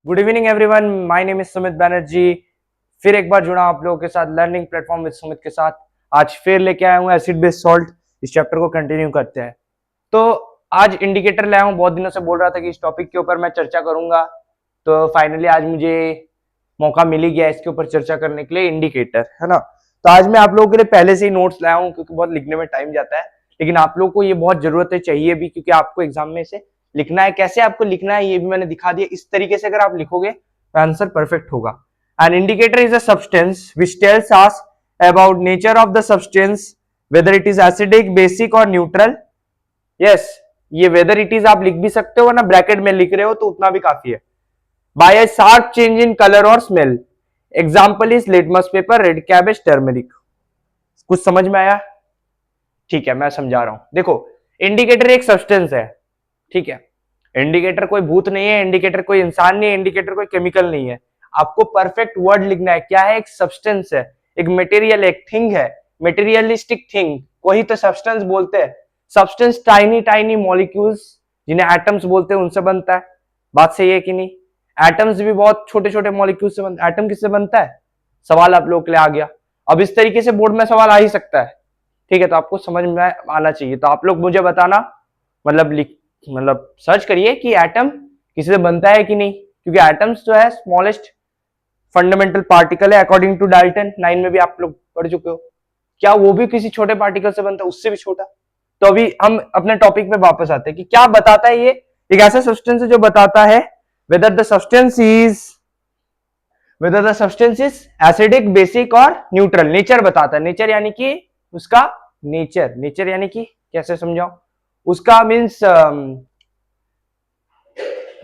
Good evening everyone, my name is Sumit Banerjee. फिर एक बार जुड़ा आप लोगों के साथ लर्निंग प्लेटफॉर्म विद सुमित के साथ। आज फिर लेके आया हूँ एसिड बेस्ड सॉल्ट। इस चैप्टर को कंटिन्यू करते हैं। तो आज इंडिकेटर लाया हूँ। बहुत दिनों से बोल रहा था कि इस टॉपिक के ऊपर मैं चर्चा करूंगा, तो फाइनली आज मुझे मौका मिल ही गया इसके ऊपर चर्चा करने के लिए। इंडिकेटर है ना। तो आज मैं आप लोगों के लिए पहले से ही नोट्स लाया हूँ, क्योंकि बहुत लिखने में टाइम जाता है, लेकिन आप लोगों को ये बहुत जरूरत है, चाहिए भी, क्योंकि आपको एग्जाम में से लिखना है। कैसे आपको लिखना है ये भी मैंने दिखा दिया। इस तरीके से अगर आप लिखोगे तो आंसर परफेक्ट होगा। An indicator is a substance which tells us about nature of the substance, whether it is acidic, basic और न्यूट्रल। यस, ये वेदर इट इज आप लिख भी सकते हो, वरना ब्रैकेट में लिख रहे हो तो उतना भी काफी है। By a sharp change in colour और smell. Example is litmus paper, red cabbage, turmeric. कुछ समझ में आया? ठीक है, मैं समझा रहा हूं। देखो, इंडिकेटर एक सब्सटेंस है, ठीक है। इंडिकेटर कोई भूत नहीं है, इंडिकेटर कोई इंसान नहीं है, इंडिकेटर कोई केमिकल नहीं है। आपको परफेक्ट वर्ड लिखना है। क्या है? एक सब्सटेंस है, एक मटेरियल, एक थिंग है, मटेरियलिस्टिक थिंग को ही तो सब्सटेंस बोलते हैं। सब्सटेंस टाइनी टाइनी मॉलिक्यूल्स, जिन्हें एटम्स बोलते हैं, उनसे बनता है। बात सही है कि नहीं? एटम्स भी बहुत छोटे छोटे मॉलिक्यूल से बनता है। एटम किससे बनता है? सवाल आप लोगों के लिए आ गया। अब इस तरीके से बोर्ड में सवाल आ ही सकता है, ठीक है। तो आपको समझ में आना चाहिए। तो आप लोग मुझे बताना, मतलब सर्च करिए कि एटम किससे बनता है कि नहीं, क्योंकि एटम्स जो है स्मॉलेस्ट फंडामेंटल पार्टिकल है अकॉर्डिंग टू डाल्टन। 9 में भी आप लोग पढ़ चुके हो। क्या वो भी किसी छोटे पार्टिकल से बनता है? उससे भी छोटा। तो अभी हम अपने टॉपिक पे वापस आते हैं कि क्या बताता है ये। एक ऐसा सब्सटेंस है जो बताता है whether the substance is acidic, basic और न्यूट्रल। नेचर बताता है। नेचर यानी कि उसका नेचर यानी कि कैसे समझाओ? उसका मीन्स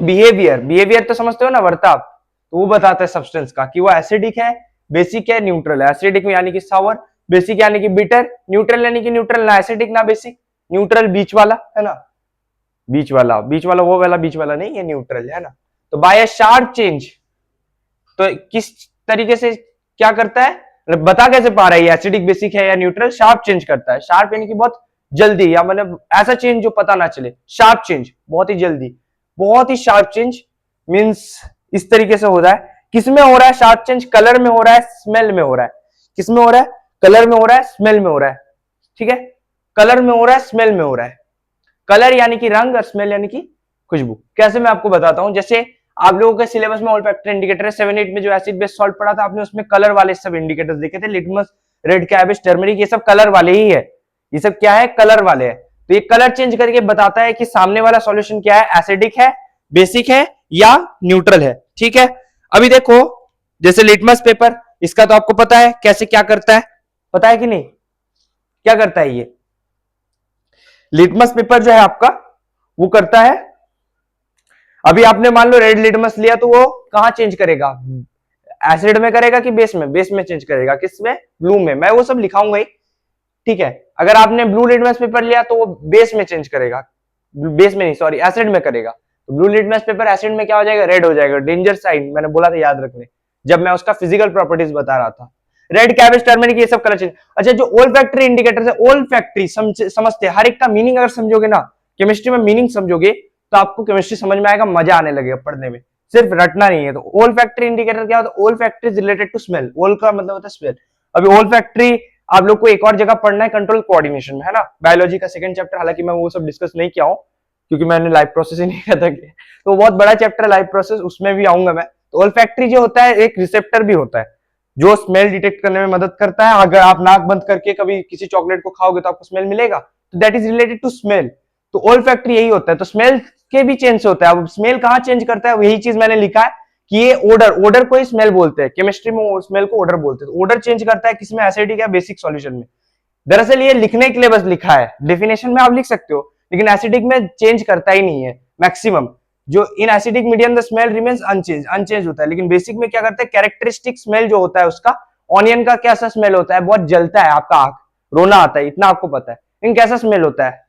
बिहेवियर तो समझते हो ना, वर्ताव। तो वो बताता है सब्सटेंस का कि वो एसिडिक है, बेसिक है, न्यूट्रल है। एसिडिक यानी कि सावर, बेसिक यानी कि बिटर, न्यूट्रल यानी कि न्यूट्रल, ना एसिडिक ना बेसिक, न्यूट्रल बीच वाला है ना। बीच वाला वो वाला बीच वाला नहीं, ये न्यूट्रल है ना। तो बाय अ शार्प चेंज, तो किस तरीके से क्या करता है, मतलब बता कैसे पा रहा है ये एसिडिक, बेसिक है या न्यूट्रल? शार्प चेंज करता है। शार्प यानी कि बहुत जल्दी, या मतलब ऐसा चेंज जो पता ना चले। शार्प चेंज, बहुत ही जल्दी, बहुत ही शार्प चेंज। मींस इस तरीके से हो रहा है। किसमें हो रहा है शार्प चेंज? कलर में हो रहा है, स्मेल में हो रहा है। किसमें हो रहा है? कलर में हो रहा है, स्मेल में हो रहा है, ठीक है। कलर में हो रहा है, स्मेल में हो रहा है। कलर यानी कि रंग और स्मेल यानी कि खुशबू। कैसे? मैं आपको बताता हूं। जैसे आप लोगों के सिलेबस में ओल्फैक्टरी इंडिकेटर है 7-8 में, जो एसिड बेस्ड सॉल्ट पढ़ा था आपने, उसमें कलर वाले सब इंडिकेटर्स देखे थे। लिटमस, रेड कैबेज, टर्मरिक, ये सब कलर वाले ही है। ये सब क्या है? कलर वाले है। तो ये कलर चेंज करके बताता है कि सामने वाला सॉल्यूशन क्या है, एसिडिक है, बेसिक है या न्यूट्रल है, ठीक है। अभी देखो, जैसे लिटमस पेपर, इसका तो आपको पता है कैसे क्या करता है, पता है कि नहीं? क्या करता है ये लिटमस पेपर जो है आपका? वो करता है, अभी आपने मान लो रेड लिटमस लिया, तो वो कहां चेंज करेगा? एसिड में करेगा कि बेस में? बेस में चेंज करेगा। किसमें? ब्लू में। मैं वो सब लिखाऊंगा ही, ठीक है। अगर आपने ब्लू लिटमस पेपर लिया तो वो बेस में चेंज करेगा, बेस में नहीं, सॉरी, एसिड में करेगा। तो ब्लू लिटमस पेपर एसिड में क्या हो जाएगा? रेड हो जाएगा। डेंजर साइन, मैंने बोला था याद रखने, जब मैं उसका फिजिकल प्रॉपर्टीज बता रहा था। रेड कैबेज, टर्मरिक, ये सब कलर चेंज। अच्छा, जो ओल फैक्ट्री इंडिकेटर है, ओल फैक्ट्री समझते, हर एक का मीनिंग अगर समझोगे ना, केमिस्ट्री में मीनिंग समझोगे, तो आपको केमिस्ट्री समझ में आएगा, मजा आने लगेगा पढ़ने में। सिर्फ रटना नहीं है। तो ओल फैक्ट्री इंडिकेटर क्या होता है? Olfactory is related to smell. ओल का मतलब होता है स्मेल। अभी ओल फैक्ट्री आप लोग को एक और जगह पढ़ना है, कंट्रोल कोऑर्डिनेशन में, है ना, बायोलॉजी का सेकंड चैप्टर। हालांकि मैं वो सब डिस्कस नहीं किया हूं, क्योंकि मैंने लाइव प्रोसेस ही नहीं किया था। तो बहुत बड़ा चैप्टर है लाइव प्रोसेस, उसमें भी आऊंगा मैं। तो ओल फैक्ट्री जो होता है, एक रिसेप्टर भी होता है जो स्मेल डिटेक्ट करने में मदद करता है। अगर आप नाक बंद करके कभी किसी चॉकलेट को खाओगे तो आपको स्मेल मिलेगा, तो that is related to smell. तो ओल फैक्ट्री यही होता है। तो स्मेल के भी चेंज होता है। अब स्मेल कहां चेंज करता है? यही चीज मैंने लिखा है कि ये ओडर को ही स्मेल बोलते हैं। केमिस्ट्री में स्मेल को ओडर बोलते हैं। ओडर चेंज करता है किसमें? एसिडिक या बेसिक सॉल्यूशन में। दरअसल ये लिखने के लिए बस लिखा है, डेफिनेशन में आप लिख सकते हो, लेकिन एसिडिक में चेंज करता ही नहीं है मैक्सिमम। जो in acidic medium the smell remains unchanged होता है। लेकिन बेसिक में क्या करता है? कैरेक्टरिस्टिक स्मेल जो होता है उसका, ऑनियन का कैसा स्मेल होता है? बहुत जलता है, आपका आंख रोना आता है, इतना आपको पता है। इन कैसा स्मेल होता है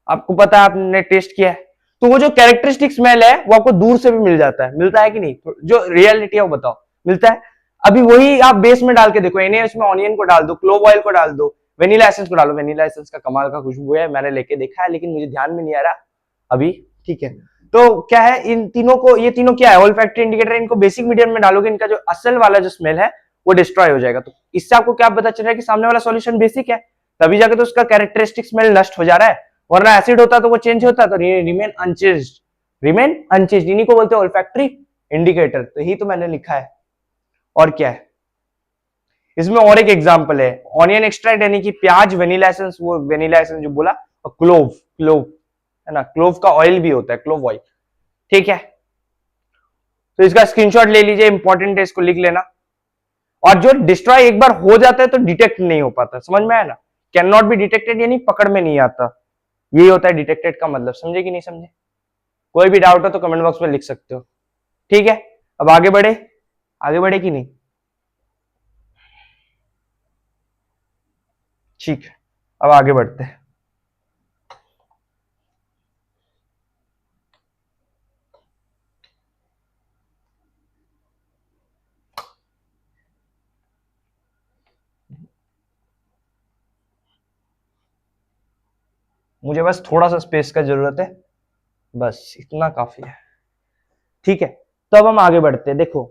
आपको पता है, आपने टेस्ट किया है। तो वो जो कैरेक्टरिस्टिक स्मेल है वो आपको दूर से भी मिल जाता है। मिलता है कि नहीं? तो जो रियलिटी है वो बताओ, मिलता है। अभी वही आप बेस में डाल के देखो, इसमें ऑनियन को डाल दो, क्लोव ऑयल को डाल दो, वेनिला एसेंस को डालो। वेनिला एसेंस का कमाल का खुशबू है, मैंने लेके देखा है, लेकिन मुझे ध्यान में नहीं आ रहा अभी, ठीक है। तो क्या है, इन तीनों को, ये तीनों क्या है, ऑल फैक्ट्री इंडिकेटर, इनको बेसिक मीडियम में डालोगे, इनका जो असल वाला जो स्मेल है वो डिस्ट्रॉय हो जाएगा। तो इससे आपको क्या पता चल रहा है कि सामने वाला सॉल्यूशन बेसिक है, तभी जाके तो उसका कैरेक्टरिस्टिक स्मेल नष्ट हो जा रहा है, वरना एसिड होता तो वो चेंज होता, तो रिमेन अनचेंज्ड, रिमेन अनचेंज्ड, इन्हीं को बोलते हैं ऑल फैक्ट्री इंडिकेटर। तो यही तो मैंने लिखा है, और क्या है इसमें। और एक एग्जांपल है ऑनियन एक्सट्रैक्ट, यानी कि प्याज, वेनिला एसेंस, वो वेनिला एसेंस जो बोला, और क्लोव, क्लोव है ना, क्लोव का ऑयल भी होता है, क्लोव ऑयल, ठीक है। तो इसका स्क्रीनशॉट ले लीजिए, इंपॉर्टेंट है, इसको लिख लेना। और जो डिस्ट्रॉय एक बार हो जाता है तो डिटेक्ट नहीं हो पाता, समझ में आया ना, कैन नॉट बी डिटेक्टेड, यानी पकड़ में नहीं आता, यही होता है डिटेक्टेड का मतलब, समझे कि नहीं समझे। कोई भी डाउट हो तो कमेंट बॉक्स में लिख सकते हो, ठीक है। अब आगे बढ़े, आगे बढ़े कि नहीं, ठीक है, अब आगे बढ़ते हैं। मुझे बस थोड़ा सा स्पेस का जरूरत है, बस इतना काफी है, ठीक है। तो अब हम आगे बढ़ते हैं, देखो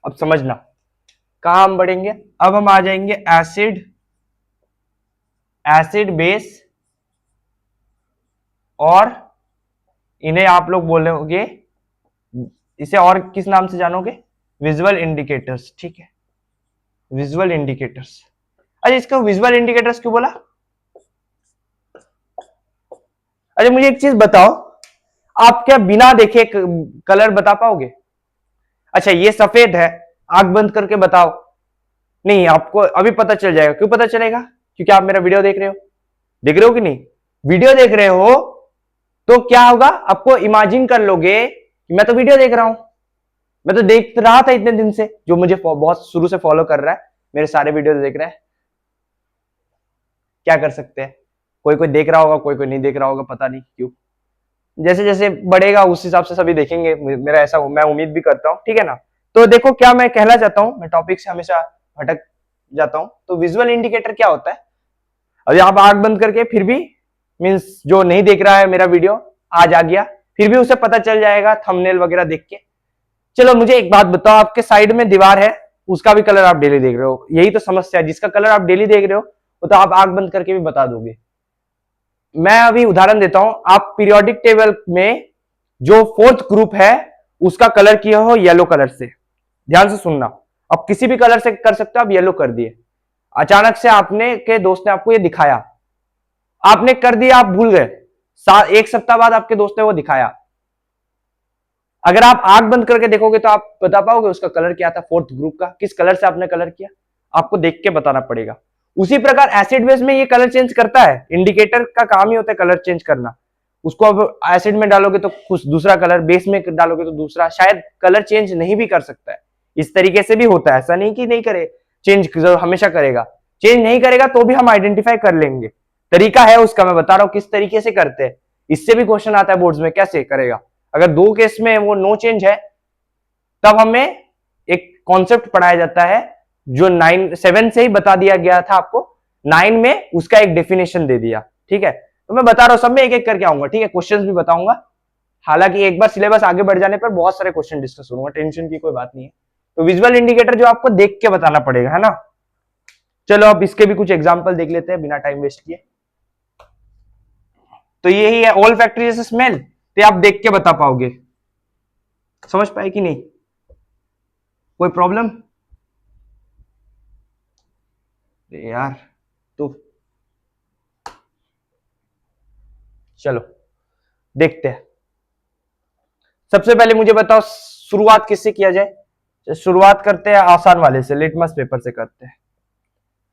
अब समझना कहां हम बढ़ेंगे। अब हम आ जाएंगे एसिड, एसिड बेस, और इन्हें आप लोग बोलोगे, इसे और किस नाम से जानोगे, विजुअल इंडिकेटर्स, ठीक है, विजुअल इंडिकेटर्स। अच्छा, इसका विजुअल इंडिकेटर्स क्यों बोला। अच्छा मुझे एक चीज बताओ, आप क्या बिना देखे कलर बता पाओगे। अच्छा ये सफेद है, आंख बंद करके बताओ, नहीं आपको अभी पता चल जाएगा, क्यों पता चलेगा, क्योंकि आप मेरा वीडियो देख रहे हो, देख रहे हो कि नहीं, वीडियो देख रहे हो, तो क्या होगा, आपको इमेजिन कर लोगे कि मैं तो वीडियो देख रहा हूं, मैं तो देख रहा था इतने दिन से, जो मुझे बहुत शुरू से फॉलो कर रहा है, मेरे सारे वीडियो देख रहा है, क्या कर सकते हैं, कोई कोई देख रहा होगा, कोई कोई नहीं देख रहा होगा, पता नहीं क्यों, जैसे जैसे बढ़ेगा उस हिसाब से सभी देखेंगे, मेरा ऐसा मैं उम्मीद भी करता हूं, ठीक है ना। तो देखो क्या मैं कहना चाहता हूं, मैं टॉपिक से हमेशा भटक जाता हूं। तो विजुअल इंडिकेटर क्या होता है, अभी आप आंख बंद करके फिर भी, मींस जो नहीं देख रहा है मेरा वीडियो, आज आ गया, फिर भी उसे पता चल जाएगा थंबनेल वगैरह देख के। चलो मुझे एक बात बताओ, आपके साइड में दीवार है, उसका भी कलर आप डेली देख रहे हो, यही तो समस्या है, जिसका कलर आप डेली देख रहे हो वो तो आप आंख बंद करके भी बता दोगे। मैं अभी उदाहरण देता हूं, आप पीरियोडिक टेबल में जो फोर्थ ग्रुप है उसका कलर किया हो येलो कलर से, ध्यान से सुनना, अब किसी भी कलर से कर सकते हो, आप येलो कर दिए, अचानक से आपने के दोस्त ने आपको ये दिखाया, आपने कर दिया, आप भूल गए, एक सप्ताह बाद आपके दोस्त ने वो दिखाया, अगर आप आंख बंद करके देखोगे तो आप बता पाओगे उसका कलर क्या था, फोर्थ ग्रुप का किस कलर से आपने कलर किया, आपको देख के बताना पड़ेगा। उसी प्रकार एसिड बेस में ये कलर चेंज करता है, इंडिकेटर का काम ही होता है कलर चेंज करना, उसको अब एसिड में डालोगे तो कुछ दूसरा कलर, बेस में डालोगे तो दूसरा, शायद कलर चेंज नहीं भी कर सकता है, इस तरीके से भी होता है, ऐसा नहीं कि नहीं करे, चेंज हमेशा करेगा, चेंज नहीं करेगा तो भी हम आइडेंटिफाई कर लेंगे, तरीका है उसका, मैं बता रहा हूं किस तरीके से करते हैं, इससे भी क्वेश्चन आता है बोर्ड्स में, कैसे करेगा, अगर दो केस में वो नो चेंज है, तब हमें एक कॉन्सेप्ट पढ़ाया जाता है, जो 7 से ही बता दिया गया था आपको, 9 में उसका एक डेफिनेशन दे दिया, ठीक है। तो मैं बता रहा हूं, सब में एक एक करके आऊंगा, ठीक है, क्वेश्चंस भी बताऊंगा, हालांकि एक बार सिलेबस आगे बढ़ जाने पर बहुत सारे क्वेश्चन डिस्कस करूंगा, टेंशन की कोई बात नहीं है। तो विजुअल इंडिकेटर जो आपको देख के बताना पड़ेगा, है ना। चलो अब इसके भी कुछ एग्जाम्पल देख लेते हैं बिना टाइम वेस्ट किए। तो यही है ऑल फैक्ट्री जैसे स्मेल, तो आप देख के बता पाओगे, समझ पाए कि नहीं, कोई प्रॉब्लम यार। तो चलो देखते हैं, सबसे पहले मुझे बताओ शुरुआत किससे किया जाए, शुरुआत करते हैं आसान वाले से, लिटमस पेपर से करते हैं।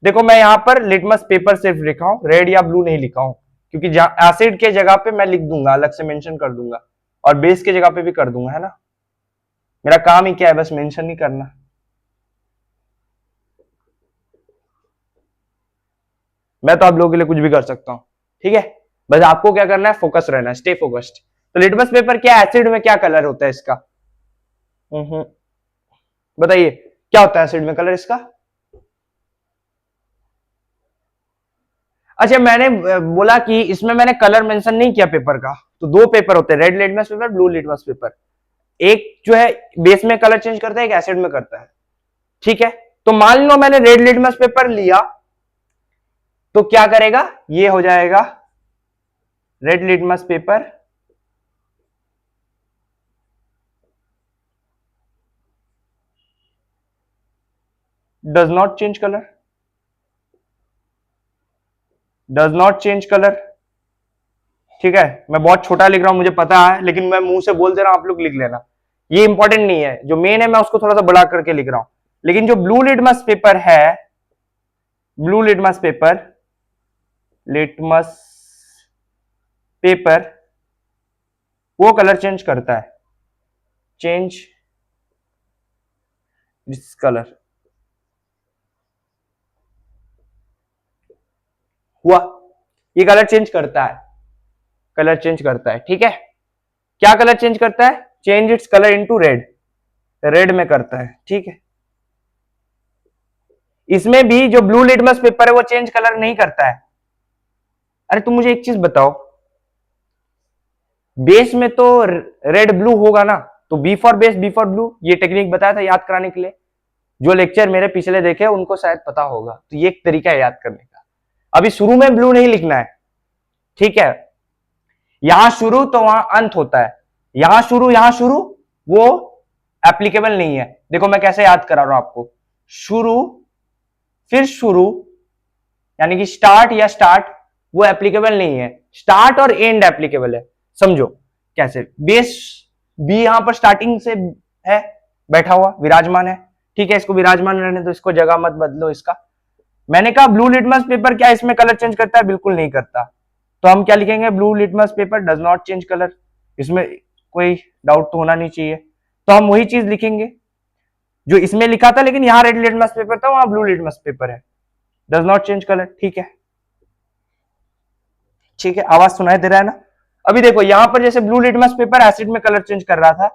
देखो मैं यहां पर लिटमस पेपर सिर्फ लिखा हूं, रेड या ब्लू नहीं लिखा हूं, क्योंकि एसिड के जगह पे मैं लिख दूंगा, अलग से मेंशन कर दूंगा, और बेस के जगह पे भी कर दूंगा, है ना, मेरा काम ही क्या है, बस मेंशन ही करना। मैं तो आप लोगों के लिए कुछ भी कर सकता हूं, ठीक है, बस आपको क्या करना है, फोकस रहना है, स्टे फोकस्ड। तो लिटमस पेपर क्या, एसिड में क्या कलर होता है इसका, बताइए क्या होता है एसिड में कलर इसका। अच्छा मैंने बोला कि इसमें मैंने कलर मेंशन नहीं किया पेपर का, तो दो पेपर होते हैं, red litmus paper, blue litmus paper. एक जो है बेस में कलर चेंज करता है, एक एसिड में करता है, ठीक है। तो मान लो मैंने रेड लिटमस पेपर लिया, तो क्या करेगा, ये हो जाएगा red litmus paper does not change colour, does not change colour, ठीक है। मैं बहुत छोटा लिख रहा हूं मुझे पता है, लेकिन मैं मुंह से बोल दे रहा हूं, आप लोग लिख लेना, ये इंपॉर्टेंट नहीं है, जो मेन है मैं उसको थोड़ा सा बड़ा करके लिख रहा हूं। लेकिन जो ब्लू लिटमस पेपर है, blue litmus paper, litmus paper वो कलर चेंज करता है, चेंज दिस कलर, हुआ, ये कलर चेंज करता है, कलर चेंज करता है, ठीक है। क्या कलर चेंज करता है, change its colour into red, red में करता है, ठीक है। इसमें भी जो ब्लू लिटमस पेपर है वो चेंज कलर नहीं करता है। अरे तुम मुझे एक चीज बताओ, बेस में तो रेड ब्लू होगा ना, तो B for base B for blue, ये टेक्निक बताया था याद कराने के लिए, जो लेक्चर मेरे पिछले देखे उनको शायद पता होगा, तो ये एक तरीका है याद करने का। अभी शुरू में ब्लू नहीं लिखना है, ठीक है, यहां शुरू तो वहां अंत होता है, यहां शुरू वो एप्लीकेबल नहीं है। देखो मैं कैसे याद करा रहा हूं आपको, शुरू फिर शुरू, यानी कि स्टार्ट या स्टार्ट, वो एप्लीकेबल नहीं है, स्टार्ट और एंड एप्लीकेबल है। समझो कैसे, बेस बी यहां पर स्टार्टिंग से है, बैठा हुआ विराजमान है, ठीक है, इसको विराजमान रहने दो, इसको जगह मत बदलो इसका। मैंने कहा ब्लू लिटमस पेपर क्या इसमें कलर चेंज करता है, बिल्कुल नहीं करता, तो हम क्या लिखेंगे, blue litmus paper does not change colour, इसमें कोई डाउट तो होना नहीं चाहिए, तो हम वही चीज लिखेंगे जो इसमें लिखा था, लेकिन यहाँ रेड लिटमस पेपर था, वहां ब्लू लिटमस पेपर है, डज नॉट चेंज कलर, ठीक है, ठीक है, आवाज सुनाई दे रहा है ना। अभी देखो यहां पर जैसे ब्लू लिटमस पेपर एसिड में कलर चेंज कर रहा था,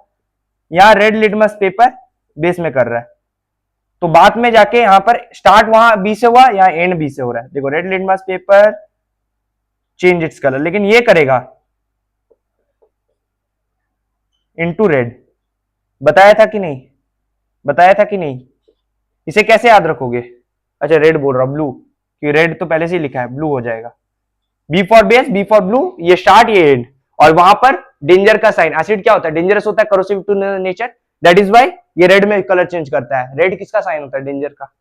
यहाँ रेड लिटमस पेपर बेस में कर रहा है, तो बाद में जाके यहां पर स्टार्ट वहां बी से हुआ, यहाँ एंड बी से हो रहा है। देखो red litmus paper change its colour, लेकिन ये करेगा इनटू रेड, बताया था कि नहीं, बताया था कि नहीं, इसे कैसे याद रखोगे, अच्छा रेड बोल रहा ब्लू, कि रेड तो पहले से ही लिखा है, ब्लू हो जाएगा, B for base B for blue, ये स्टार्ट ये एंड, और वहां पर डेंजर का साइन, एसिड क्या होता है, डेंजरस होता है, corrosive to nature, that is why ये रेड में कलर चेंज करता है। रेड किसका साइन होता है, डेंजर का।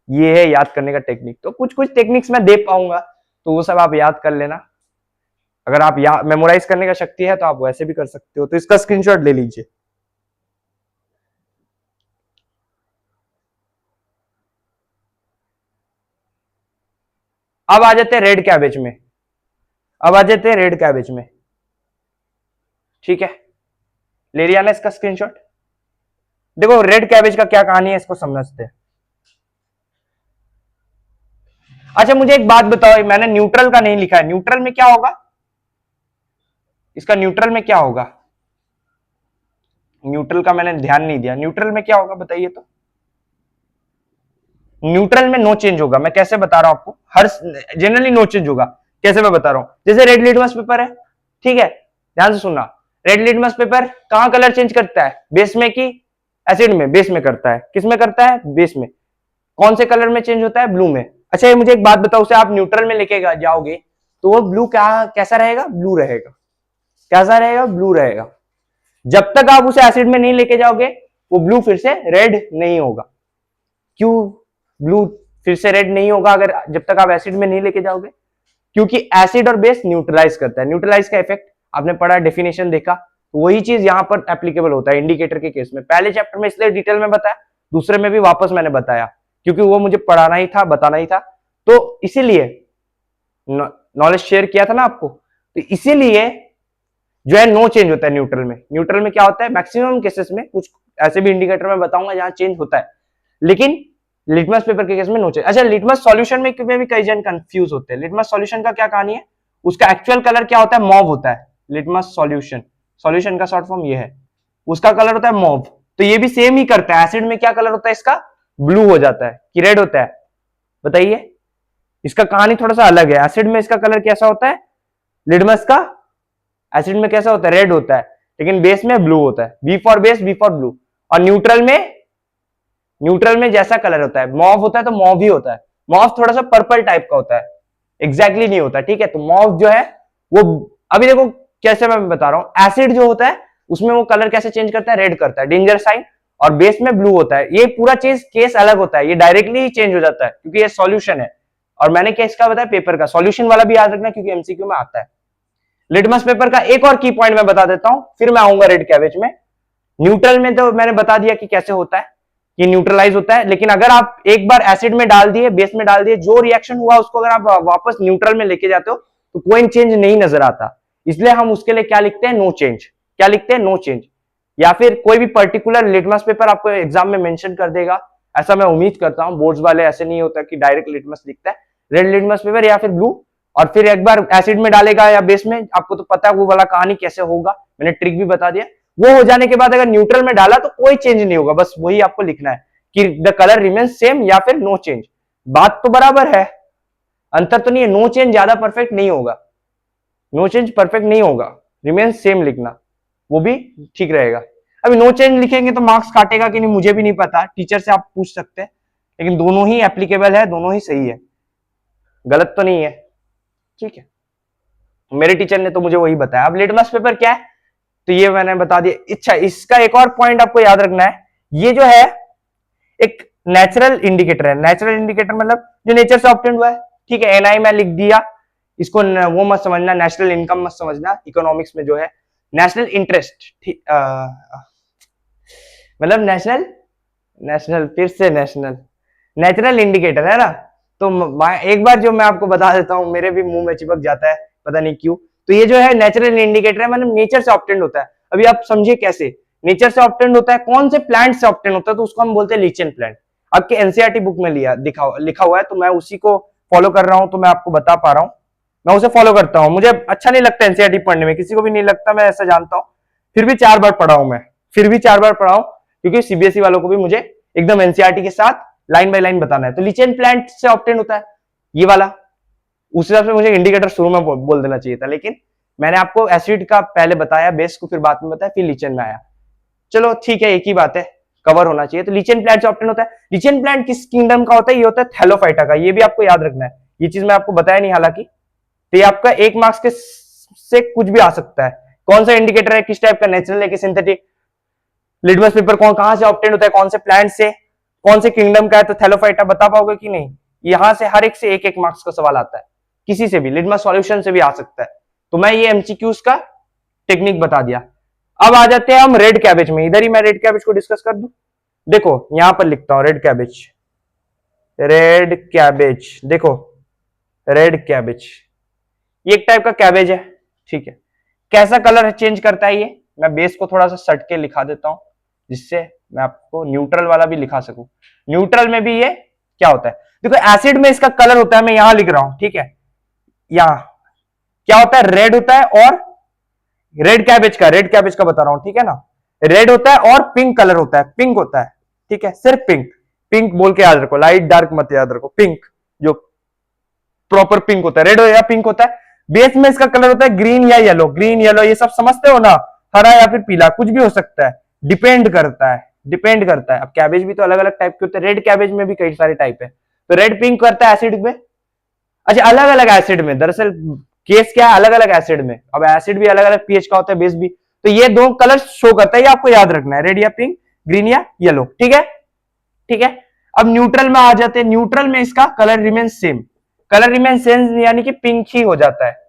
ये है याद करने का टेक्निक, तो कुछ कुछ टेक्निक्स मैं दे पाऊंगा, तो वो सब आप याद कर लेना, अगर आप मेमोराइज करने का शक्ति है तो आप वैसे भी कर सकते हो, तो इसका स्क्रीनशॉट ले लीजिए। अब आ जाते हैं रेड कैबेज में, अब आ जाते हैं रेड कैबेज में, ठीक है, ले लिया ना इसका स्क्रीनशॉट। देखो रेड कैबेज का क्या कहानी है, इसको समझते हैं। अच्छा मुझे एक बात बताओ, मैंने न्यूट्रल का नहीं लिखा है, न्यूट्रल में क्या होगा, इसका न्यूट्रल में क्या होगा, न्यूट्रल का मैंने ध्यान नहीं दिया, न्यूट्रल में क्या होगा बताइए तो। न्यूट्रल में नो चेंज होगा, मैं कैसे बता रहा हूं आपको, हर जनरली नो चेंज होगा, कैसे मैं बता रहा हूं, जैसे रेड लिटमस पेपर है, ठीक है, ध्यान से सुनना, रेड लिटमस पेपर कहां कलर चेंज करता है, बेस में कि एसिड में, बेस में करता है, किस में करता है, बेस में, कौन से कलर में चेंज होता है, ब्लू में। अच्छा ये मुझे एक बात बताओ, उसे आप न्यूट्रल में लेके जाओगे तो वो ब्लू क्या कैसा रहेगा, ब्लू रहेगा, कैसा रहेगा, ब्लू रहेगा, जब तक आप उसे एसिड में नहीं लेके जाओगे वो ब्लू फिर से रेड नहीं होगा। क्यों ब्लू फिर से रेड नहीं होगा, अगर जब तक आप एसिड में नहीं लेके जाओगे, क्योंकि एसिड और बेस न्यूट्रलाइज करता है, न्यूट्रलाइज का इफेक्ट आपने पढ़ा, डेफिनेशन देखा, तो वही चीज यहां पर एप्लीकेबल होता है इंडिकेटर के केस में। पहले चैप्टर में इसलिए डिटेल में बताया, दूसरे में भी वापस मैंने बताया, क्योंकि वो मुझे पढ़ाना ही था, बताना ही था, तो इसीलिए नॉलेज शेयर किया था ना आपको, तो इसीलिए जो है नो चेंज होता है न्यूट्रल में। न्यूट्रल में क्या होता है, मैक्सिमम केसेस में, कुछ ऐसे भी इंडिकेटर में बताऊंगा जहां चेंज होता है, लेकिन लिटमस पेपर के केस में नो चेंज। अच्छा लिटमस सॉल्यूशन में भी कई जन कंफ्यूज होते हैं, लिटमस सॉल्यूशन का क्या कहानी है, उसका एक्चुअल कलर क्या होता है, मॉव होता है, लिटमस सॉल्यूशन, सॉल्यूशन का शॉर्ट फॉर्म ये है, उसका कलर होता है मॉव, तो ये भी सेम ही करता है, एसिड में क्या कलर होता है इसका, ब्लू हो जाता है कि रेड होता है, बताइए, इसका कहानी थोड़ा सा अलग है। एसिड में इसका कलर कैसा होता है, लिटमस का एसिड में कैसा होता है, रेड होता है, लेकिन बेस में ब्लू होता है। B for base, B for blue. और न्यूट्रल में जैसा कलर होता है, मॉव होता है तो मॉव ही होता है। मॉव थोड़ा सा पर्पल टाइप का होता है, एग्जैक्टली नहीं होता, ठीक है। तो मॉव जो है वो, अभी देखो कैसे मैं बता रहा हूं, एसिड जो होता है उसमें वो कलर कैसे चेंज करता है, रेड करता है, डेंजर साइन, और बेस में ब्लू होता है। ये पूरा चीज केस अलग होता है, ये डायरेक्टली ही चेंज हो जाता है क्योंकि ये सॉल्यूशन है। और मैंने केस का बताया पेपर का, सॉल्यूशन वाला भी याद रखना क्योंकि एमसीक्यू में आता है। लिटमस पेपर का एक और की पॉइंट मैं बता देता हूं, फिर मैं आऊंगा रेड कैबेज में। न्यूट्रल में तो मैंने बता दिया कि कैसे होता है, कि न्यूट्रलाइज होता है, लेकिन अगर आप एक बार एसिड में डाल दिए, बेस में डाल दिए, जो रिएक्शन हुआ उसको अगर आप वापस न्यूट्रल में लेके जाते हो तो कोई चेंज नहीं नजर आता। इसलिए हम उसके लिए क्या लिखते हैं, नो चेंज। क्या लिखते हैं, नो चेंज। या फिर कोई भी पर्टिकुलर लिटमस पेपर आपको एग्जाम में मेंशन कर देगा, ऐसा मैं उम्मीद करता हूं। बोर्ड्स वाले ऐसे नहीं होता कि डायरेक्ट लिटमस लिखता है, रेड लिटमस पेपर या फिर ब्लू, और फिर एक बार एसिड में डालेगा या बेस में, आपको तो पता है वो वाला कहानी कैसे होगा, मैंने ट्रिक भी बता दिया। वो हो जाने के बाद अगर न्यूट्रल में डाला तो कोई चेंज नहीं होगा, बस वही आपको लिखना है कि द कलर रिमेन्स सेम या फिर नो चेंज। बात तो बराबर है, अंतर तो नहीं है। नो चेंज ज्यादा परफेक्ट नहीं होगा, नो चेंज परफेक्ट नहीं होगा, रिमेन्स सेम लिखना वो भी ठीक रहेगा। अभी नो चेंज लिखेंगे तो मार्क्स काटेगा कि नहीं मुझे भी नहीं पता, टीचर से आप पूछ सकते हैं, लेकिन दोनों ही एप्लीकेबल है, दोनों ही सही है, गलत तो नहीं है, ठीक है। मेरे टीचर ने तो मुझे वही बताया। अब लिटमस पेपर क्या है तो ये मैंने बता दिया। अच्छा, इसका एक और पॉइंट आपको याद रखना है, ये जो है एक नेचुरल इंडिकेटर है। नेचुरल इंडिकेटर मतलब जो नेचर से ऑब्टेन्ड हुआ है, ठीक है। एनआई में लिख दिया, इसको वो मत समझना, नेशनल इनकम मत समझना। इकोनॉमिक्स में जो है नेशनल इंटरेस्ट, मतलब नेशनल नेशनल फिर से नेशनल नेचुरल इंडिकेटर है ना। तो एक बार जो मैं आपको बता देता हूं, मेरे भी मुंह में चिपक जाता है पता नहीं क्यों। तो ये जो है नेचुरल इंडिकेटर है, मतलब नेचर से ऑब्टेन्ड होता है। अभी आप समझिए कैसे नेचर से ऑब्टेन्ड होता है, कौन से प्लांट से ऑब्टेन्ड होता है, तो उसको हम बोलते हैं लीचेन प्लांट। आपके एनसीईआरटी बुक में लिखा हुआ है, तो मैं उसी को फॉलो कर रहा हूं, तो मैं आपको बता पा रहा हूं। मैं उसे फॉलो करता हूं, मुझे अच्छा नहीं लगता एनसीईआरटी पढ़ने में, किसी को भी नहीं लगता, मैं ऐसा जानता हूं। फिर भी 4 बार पढ़ा हूं मैं, फिर भी 4 बार पढ़ा हूं, क्योंकि सीबीएसई वालों को भी मुझे एकदम एनसीईआरटी के साथ लाइन बाय लाइन बताना है। तो लीचेन प्लांट से ऑब्टेन होता है ये वाला। उस हिसाब से मुझे इंडिकेटर शुरू में बोल देना चाहिए था, लेकिन मैंने आपको एसिड का पहले बताया, बेस को फिर बाद में बताया, फिर लीचेन में आया। चलो ठीक है, एक ही बात है, कवर होना चाहिए। तो लीचेन प्लांट से ऑब्टेन होता है। लीचेन प्लांट किस किंगडम का होता है, ये होता है थैलोफाइटा का। ये भी आपको याद रखना है, ये चीज मैं आपको बताया नहीं हालांकि। तो ये आपका 1 मार्क्स के से कुछ भी आ सकता है। कौन सा इंडिकेटर है, किस टाइप का, नेचुरल है कि सिंथेटिक, लिटमस पेपर कहां से ऑब्टेन होता है, कौन से प्लांट से, कौन से किंगडम का है, तो थैलोफाइटा बता पाओगे कि नहीं। यहां से हर एक से 1-1 मार्क्स का सवाल आता है, किसी से भी, लिटमस सॉल्यूशन से भी आ सकता है। तो मैं ये एमसीक्यूज का टेक्निक बता दिया। अब आ जाते हैं हम रेड कैबेज में। इधर ही मैं रेड कैबेज को डिस्कस कर दूं। देखो यहां पर लिखता हूं रेड कैबेज, रेड कैबेज, देखो रेड कैबेज ये एक टाइप का कैबेज है, ठीक है। कैसा कलर चेंज करता है ये, मैं बेस को थोड़ा सा सट के लिखा देता हूं, जिससे मैं आपको न्यूट्रल वाला भी लिखा सकूं। न्यूट्रल में भी ये क्या होता है, देखो एसिड में इसका कलर होता है, मैं यहां लिख रहा हूं, ठीक है। यहां क्या होता है, रेड होता है, और रेड कैबेज का बता रहा हूं, ठीक है ना। रेड होता है और पिंक कलर होता है, पिंक होता है, ठीक है, सिर्फ पिंक। पिंक बोल के याद रखो, लाइट डार्क मत याद रखो, पिंक जो प्रॉपर पिंक होता है, रेड या पिंक होता है। बेस में इसका कलर होता है ग्रीन या येलो, ग्रीन येलो ये सब समझते हो ना, हरा या फिर पीला कुछ भी हो सकता है, डिपेंड करता है, डिपेंड करता है। अब कैबेज भी तो अलग अलग टाइप के होते हैं, रेड कैबेज में भी कई सारे टाइप है। तो रेड पिंक करता है एसिड में। अच्छा, अलग अलग एसिड में, दरअसल केस क्या है, अलग अलग एसिड में। अब एसिड भी अलग अलग पीएच का होता है, बेस भी। तो ये दो कलर शो करता है, ये आपको याद रखना है, रेड या पिंक, ग्रीन या येलो, ठीक है, ठीक है। अब न्यूट्रल में आ जाते हैं। न्यूट्रल में इसका colour remain same, colour remain same यानी कि पिंक ही हो जाता है,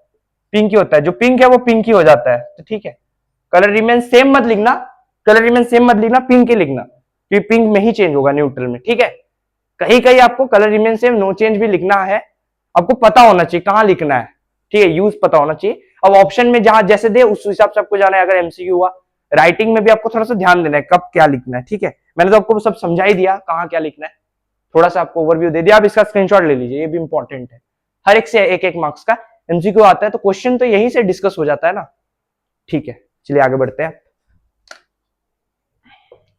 पिंक ही होता है, जो पिंक है वो पिंक ही हो जाता है, तो ठीक है। कलर रिमेन सेम मत लिखना, कलर रिमेन सेम मत लिखना, पिंक ही लिखना, क्योंकि पिंक में ही चेंज होगा न्यूट्रल में, ठीक है। कहीं कहीं आपको colour remain same no change भी लिखना है, आपको पता होना चाहिए कहां लिखना है, ठीक है, यूज पता होना चाहिए। अब ऑप्शन में जहां जैसे दे उस हिसाब से आपको जाना है। अगर एमसीक्यू हुआ, राइटिंग में भी आपको थोड़ा सा ध्यान देना है कब क्या लिखना है, ठीक है। मैंने तो आपको सब समझा ही दिया कहां क्या लिखना है, थोड़ा सा आपको ओवरव्यू दे दिया। आप इसका स्क्रीनशॉट ले लीजिए, ये भी इंपॉर्टेंट है। हर एक से 1-1 मार्क्स का एमसीक्यू आता है, तो क्वेश्चन तो यहीं से डिस्कस हो जाता है ना, ठीक है। चलिए आगे बढ़ते हैं।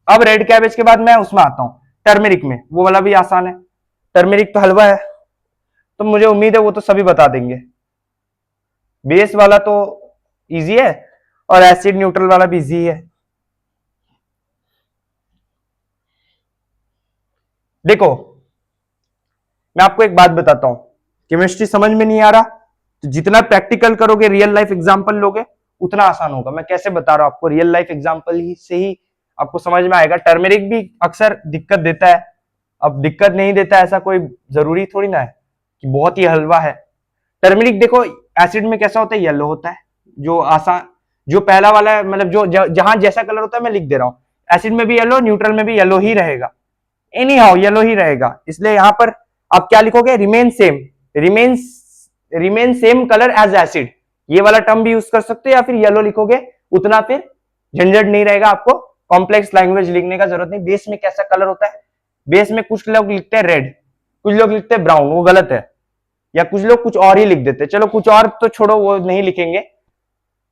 अब रेड कैबेज के बाद मैं उसमें आता हूं टर्मेरिक में, वो वाला भी आसान है। टर्मेरिक तो हलवा है, तो मुझे उम्मीद है वो तो सभी बता देंगे। बेस वाला तो इजी है और एसिड न्यूट्रल वाला भी इजी है। देखो मैं आपको एक बात बताता हूं, केमिस्ट्री समझ में नहीं आ रहा तो जितना प्रैक्टिकल करोगे, रियल लाइफ एग्जांपल लोगे, उतना आसान होगा। मैं कैसे बता रहा हूं आपको, रियल लाइफ एग्जांपल ही से ही आपको समझ में आएगा। टर्मेरिक भी अक्सर दिक्कत देता है, अब दिक्कत नहीं देता ऐसा कोई जरूरी थोड़ी ना है कि बहुत ही हलवा है। टर्मेरिक देखो एसिड में कैसा होता है, येलो होता है, जो आसान, जो पहला वाला है, मतलब जो जहां जैसा कलर होता है मैं लिख दे रहा हूं। एसिड में भी येलो, न्यूट्रल में भी येलो ही रहेगा, एनी हाउ येलो ही रहेगा। इसलिए यहां पर आप क्या लिखोगे, remain same, remain same colour as acid, ये वाला टर्म भी यूज कर सकते हो, या फिर येलो लिखोगे, उतना फिर झंझट नहीं रहेगा आपको, कॉम्प्लेक्स लैंग्वेज लिखने का जरूरत नहीं। बेस में कैसा कलर होता है, बेस में कुछ लोग लिखते हैं रेड, कुछ लोग लिखते हैं ब्राउन, वो गलत है, या कुछ लोग कुछ और ही लिख देते हैं। चलो कुछ और तो छोड़ो, वो नहीं लिखेंगे।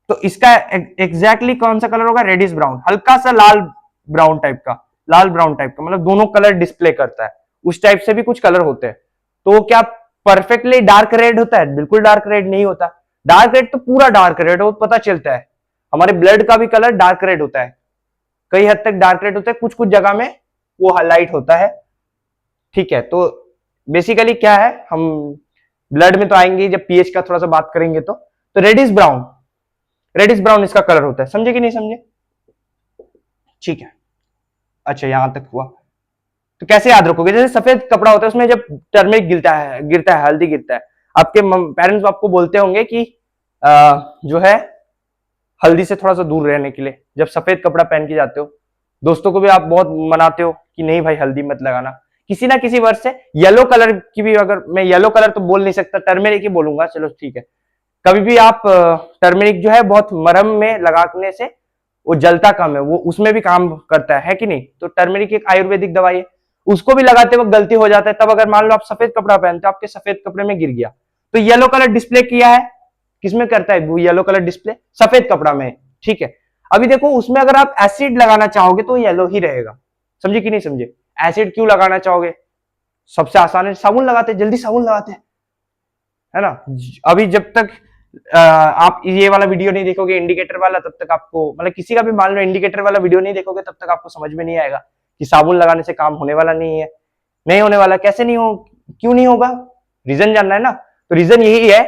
तो इसका एग्जैक्टली कौन सा कलर होगा, रेडिश ब्राउन, हल्का सा लाल ब्राउन टाइप का, लाल ब्राउन टाइप का, मतलब दोनों कलर डिस्प्ले करता है, उस टाइप से भी कुछ कलर होते हैं। तो क्या परफेक्टली डार्क रेड होता है, बिल्कुल डार्क रेड नहीं होता। डार्क रेड तो पूरा डार्क रेड हो, पता चलता है। हमारे ब्लड का भी कलर डार्क रेड होता है, कई हद तक डार्क रेड होता है, कुछ कुछ जगह में वो हाईलाइट होता है। ठीक है, तो बेसिकली क्या है, हम ब्लड में तो आएंगे जब पीएच का थोड़ा सा बात करेंगे। तो रेडिश ब्राउन, रेडिश ब्राउन इसका कलर होता है, समझे कि नहीं समझे? ठीक है, अच्छा यहां तक हुआ। तो कैसे याद रखोगे, जैसे सफेद कपड़ा होता है उसमें जब टर्मरिक गिरता है, हल्दी गिरता है, आपके पेरेंट्स आपको बोलते होंगे कि जो है हल्दी से थोड़ा सा दूर रहने के लिए, जब सफेद कपड़ा पहन के जाते हो। दोस्तों को भी आप बहुत मनाते हो कि नहीं भाई हल्दी मत लगाना। किसी ना किसी वर्ष से येलो कलर की भी, अगर मैं येलो कलर तो बोल नहीं सकता, टर्मेरिक ही बोलूंगा, चलो ठीक है। कभी भी आप टर्मेरिक जो है बहुत मरम में लगाने से वो जलता कम है, वो उसमें भी काम करता है कि नहीं। तो टर्मेरिक एक आयुर्वेदिक दवाई है, उसको भी लगाते वक्त गलती हो जाता है। तब अगर मान लो आप सफेद कपड़ा पहनते हो, आपके सफेद कपड़े में गिर गया, तो येलो कलर डिस्प्ले किया है, किसमें करता है वो येलो कलर डिस्प्ले, सफेद कपड़ा में। ठीक है, अभी देखो उसमें अगर आप एसिड लगाना चाहोगे तो येलो ही रहेगा, समझे कि नहीं समझे? एसिड क्यों लगाना चाहोगे, सबसे आसान है, साबुन लगाते, जल्दी साबुन लगाते हैं, है ना। अभी जब तक आप ये वाला वीडियो नहीं देखोगे इंडिकेटर वाला, तब तक आपको, मतलब किसी का भी मान लो इंडिकेटर वाला वीडियो नहीं देखोगे, तब तक आपको समझ में नहीं आएगा कि साबुन लगाने से काम होने वाला नहीं है। नहीं होने वाला, कैसे नहीं हो, क्यों नहीं होगा, रीजन जानना है ना। तो रीजन यही है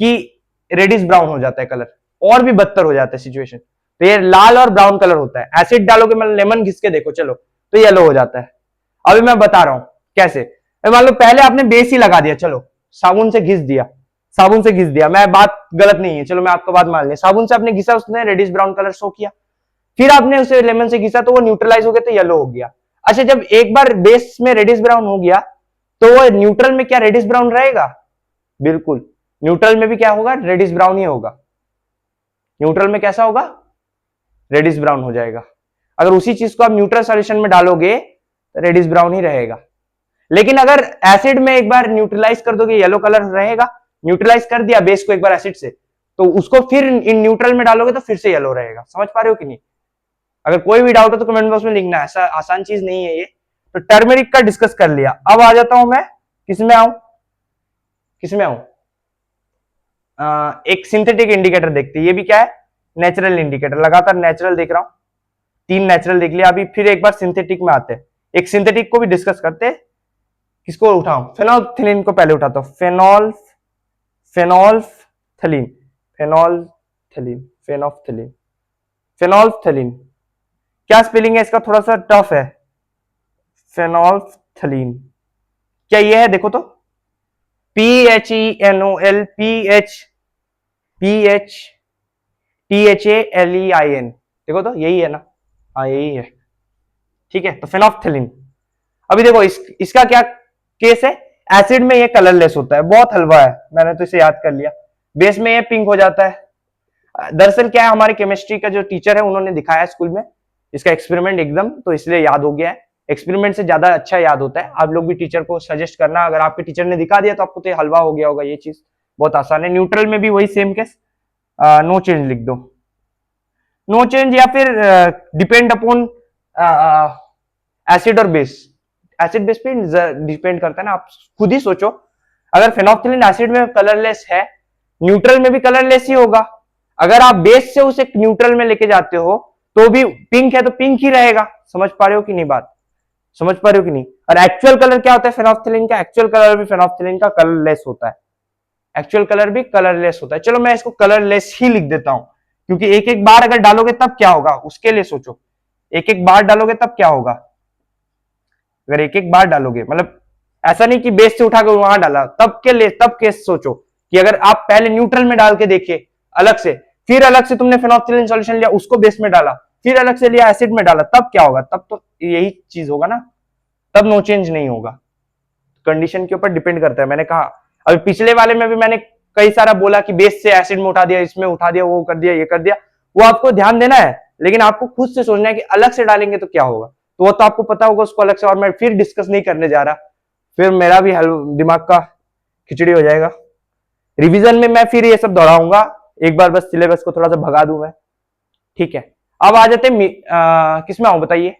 कि रेडिश ब्राउन हो जाता है कलर, और भी बदतर हो जाता है सिचुएशन। तो ये लाल और ब्राउन कलर होता है, एसिड डालोगे, मतलब लेमन घिस के देखो, चलो तो येलो हो जाता है। अभी मैं बता रहा हूं कैसे। मान लो पहले आपने बेस ही लगा दिया, चलो साबुन से घिस दिया, साबुन से घिस दिया, मैं बात गलत नहीं है, चलो मैं आपको बात मान लिया, साबुन से आपने घिसा, उसने रेडिश ब्राउन कलर शो किया, फिर आपने उसे लेमन से घिसा तो वो न्यूट्रलाइज हो गया, तो येलो हो गया। अच्छा, जब एक बार बेस में रेडिश ब्राउन हो गया, तो वो न्यूट्रल में क्या रेडिश ब्राउन रहेगा? बिल्कुल, न्यूट्रल में भी क्या होगा, रेडिश ब्राउन ही होगा। न्यूट्रल में कैसा होगा, रेडिश ब्राउन हो जाएगा। अगर उसी चीज को आप न्यूट्रल सॉल्यूशन में डालोगे तो रेडिश ब्राउन ही रहेगा। लेकिन अगर एसिड में एक बार न्यूट्रलाइज कर दोगे, येलो कलर रहेगा। न्यूट्रलाइज कर दिया बेस को एक बार एसिड से, तो उसको फिर इन न्यूट्रल में डालोगे तो फिर से येलो रहेगा। समझ पा रहे हो कि नहीं? अगर कोई भी डाउट हो तो कमेंट बॉक्स में लिखना, ऐसा आसान चीज नहीं है ये। तो टर्मरिक का डिस्कस कर लिया, अब आ जाता हूं मैं, किसमें आऊं, किसमें आऊं, एक सिंथेटिक इंडिकेटर देखते हैं। ये भी क्या है, नेचुरल इंडिकेटर, लगातार नेचुरल देख रहा हूं, 3 नेचुरल देख लिया, अभी फिर एक बार सिंथेटिक में आते हैं। एक सिंथेटिक को भी डिस्कस करते हैं। किसको उठाऊं, फेनोल्फथलीन को पहले उठाता हूं। फेनोल्फथलीन, फेनोल्फथलीन, फेनोल्फथलीन, फेनोल्फथलीन, क्या स्पेलिंग है इसका, थोड़ा सा टफ है। फेनोल्फथलीन, क्या ये है, देखो तो, PHENOL, PHTHALEIN, देखो तो यही है ना, हाँ यही है। ठीक है, तो फेनोल्फथलीन। अभी देखो इसका क्या केस है, एसिड में ये कलरलेस होता है, बहुत हलवा है, मैंने तो इसे याद कर लिया। बेस में ये पिंक हो जाता है। दरअसल क्या है, हमारे केमिस्ट्री का जो टीचर है उन्होंने दिखाया स्कूल में इसका एक्सपेरिमेंट एकदम, तो इसलिए याद हो गया है। एक्सपेरिमेंट से ज्यादा अच्छा याद होता है। आप लोग भी टीचर को सजेस्ट करना, अगर आपके टीचर ने दिखा दिया तो आपको तो हलवा हो गया होगा, ये चीज बहुत आसान है। न्यूट्रल में भी वही सेम केस, नो चेंज लिख दो, नो चेंज, या फिर डिपेंड अपॉन एसिड और बेस। एसिड बेस पे डिपेंड करता है ना, आप खुद ही सोचो। अगर फेनोल्फथालीन एसिड में कलरलेस है, न्यूट्रल में भी कलरलेस ही होगा। अगर आप बेस से उसे न्यूट्रल में लेके जाते हो तो भी पिंक है तो पिंक ही रहेगा। समझ पा रहे हो कि नहीं बात? समझ पा रहे हो कि नहीं? और एक्चुअल कलर क्या होता है फेनोल्फथालीन का? एक्चुअल कलर भी फेनोल्फथालीन का कलरलेस होता है। एक्चुअल कलर भी कलरलेस होता है। चलो मैं इसको कलरलेस ही लिख देता हूं, क्योंकि एक एक बार अगर डालोगे तब क्या होगा उसके लिए सोचो। एक एक बार डालोगे तब क्या होगा? अगर एक एक बार डालोगे, मतलब ऐसा नहीं कि बेस से उठाकर वहां डाला, तब के लिए तब केस सोचो कि अगर आप पहले न्यूट्रल में डाल के देखिए अलग से, फिर अलग से तुमने फेनोल्फथालीन सॉल्यूशन लिया, उसको बेस में डाला, फिर अलग से लिया एसिड में डाला, तब क्या होगा? तब तो यही चीज होगा ना, तब नो चेंज नहीं होगा। कंडीशन के ऊपर डिपेंड करता है। मैंने कहा अभी पिछले वाले में भी मैंने कई सारा बोला कि बेस से एसिड में उठा दिया, इसमें उठा दिया, वो कर दिया, ये कर दिया, वो आपको ध्यान देना है, लेकिन आपको खुद से सोचना है कि अलग से डालेंगे तो क्या होगा। तो वो तो आपको पता होगा उसको अलग से, और मैं फिर डिस्कस नहीं करने जा रहा, फिर मेरा भी दिमाग का खिचड़ी हो जाएगा। रिवीजन में मैं फिर ये सब दोहराऊंगा, एक बार बस सिलेबस को थोड़ा सा भगा दूं मैं। ठीक है, अब आ जाते किसमें आऊं बताइए?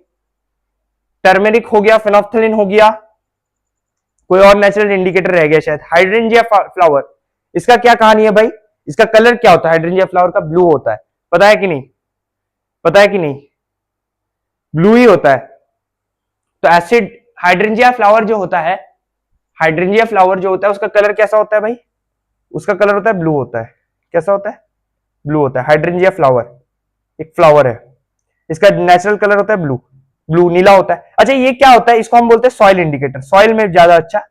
टर्मेरिक हो गया, फेनोल्फथालीन हो गया, कोई और नेचुरल इंडिकेटर रह गया शायद, हाइड्रेंजिया फ्लावर। इसका क्या कहानी है भाई? इसका कलर क्या होता है? हाइड्रेंजिया फ्लावर का ब्लू होता है, पता है कि नहीं? पता है कि नहीं? ब्लू ही होता है। तो एसिड हाइड्रेंजिया फ्लावर जो होता है, हाइड्रेंजिया फ्लावर जो होता है उसका कलर कैसा होता है भाई? उसका कलर होता है ब्लू होता है। कैसा होता है? ब्लू होता है। हाइड्रेंजिया फ्लावर एक फ्लावर है, इसका नेचुरल कलर होता है ब्लू, ब्लू नीला होता है। अच्छा ये क्या होता है? इसको हम बोलते हैं सॉइल इंडिकेटर। सॉइल में ज्यादा अच्छा,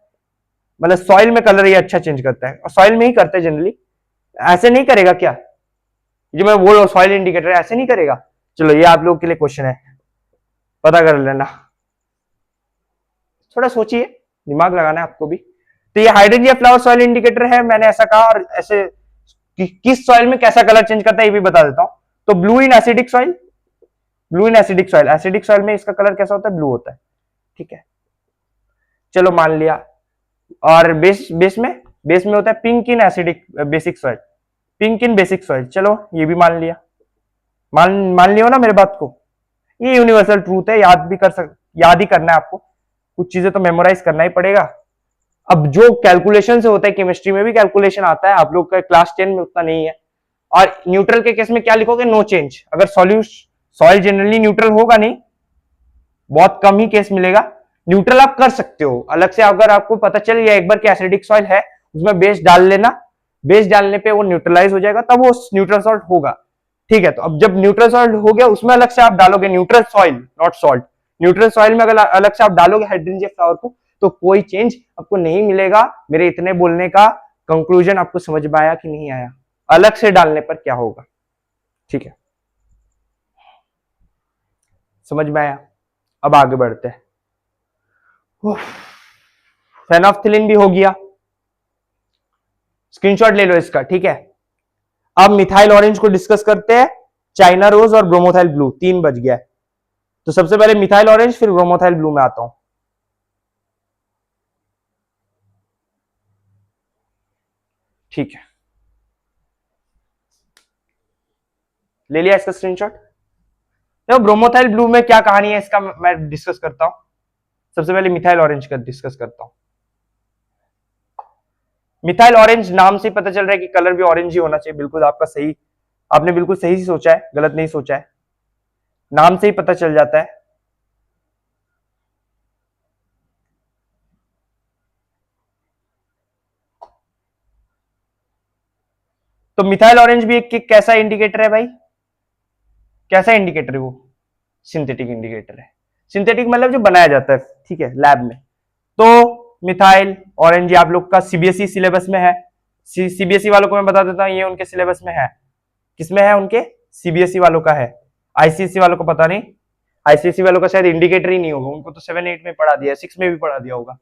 मतलब सॉइल में कलर ये अच्छा चेंज करता है, और सॉइल में ही करते हैं जनरली। ऐसे नहीं करेगा क्या? जो मैं बोल रहा हूँ सॉइल इंडिकेटर ऐसे नहीं करेगा। चलो ये आप लोगों के लिए क्वेश्चन है, पता कर लेना, थोड़ा सोचिए, दिमाग लगाना है आपको भी। तो ये हाइड्रेंजिया फ्लावर सॉइल इंडिकेटर है, मैंने ऐसा कहा। और ऐसे किस सॉइल में कैसा कलर चेंज करता है ये भी बता देता हूं। तो blue in acidic soil, blue in acidic soil, acidic soil में इसका कलर कैसा होता है? ब्लू होता है। ठीक है, चलो मान लिया। और बेस में होता है pink in acidic basic soil, pink in basic soil. चलो ये भी मान लिया, मान लियो ना मेरे बात को। ये यूनिवर्सल ट्रूथ है, याद ही करना है आपको, कुछ चीजें तो मेमोराइज करना ही पड़ेगा। अब जो कैलकुलेशन से होता है, केमिस्ट्री में भी कैलकुलेशन आता है, आप लोग का क्लास 10 में उतना नहीं है। और न्यूट्रल के केस में क्या लिखोगे? No change. अगर सॉइल जनरली न्यूट्रल होगा नहीं, बहुत कम ही केस मिलेगा। न्यूट्रल आप कर सकते हो अलग से, अगर आपको पता चल गया एक बार कि एसिडिक सॉइल है, उसमें बेस डाल लेना, बेस डालने पे वो न्यूट्रलाइज हो जाएगा, तब वो न्यूट्रल सॉल्ट होगा। ठीक है, तो अब जब न्यूट्रल सॉल्ट हो गया, उसमें अलग से आप डालोगे neutral soil, not salt, neutral soil में अगर अलग से आप डालोगे हाइड्रेंजिया फ्लावर को, तो कोई चेंज आपको नहीं मिलेगा। मेरे इतने बोलने का कंक्लूजन आपको समझ में आया कि नहीं आया? अलग से डालने पर क्या होगा? ठीक है, समझ में आया? अब आगे बढ़ते हैं। फेनोल्फथालीन भी हो गया, स्क्रीनशॉट ले लो इसका। ठीक है, अब मिथाइल ऑरेंज को डिस्कस करते हैं। चाइना रोज और ब्रोमोथाइल ब्लू, 3 बज गया है। तो सबसे पहले मिथाइल ऑरेंज, फिर ब्रोमोथाइल ब्लू में आता हूं। ठीक है, ले लिया इसका स्क्रीनशॉट। तो ब्रोमोथाइल ब्लू में क्या कहानी है इसका मैं डिस्कस करता हूं। सबसे पहले मिथाइल ऑरेंज का डिस्कस करता हूं। मिथाइल ऑरेंज नाम से पता चल रहा है कि कलर भी ऑरेंज ही होना चाहिए। बिल्कुल आपका सही, आपने बिल्कुल सही सोचा है, गलत नहीं सोचा है, नाम से ही पता चल जाता है। तो मिथाइल ऑरेंज भी एक कैसा इंडिकेटर है भाई? कैसा इंडिकेटर है वो? सिंथेटिक इंडिकेटर है। सिंथेटिक मतलब जो बनाया जाता है, ठीक है, लैब में। तो मिथाइल ऑरेंज आप लोग का सीबीएसई सिलेबस में है। सीबीएसई वालों को मैं बता देता हूं, ये उनके सिलेबस में है। किसमें है? उनके सीबीएसई वालों का है। आईसीएसई वालों को पता नहीं, आईसीएसई वालों का शायद इंडिकेटर ही नहीं होगा, उनको तो 7-8 में पढ़ा दिया, 6 में भी पढ़ा दिया होगा।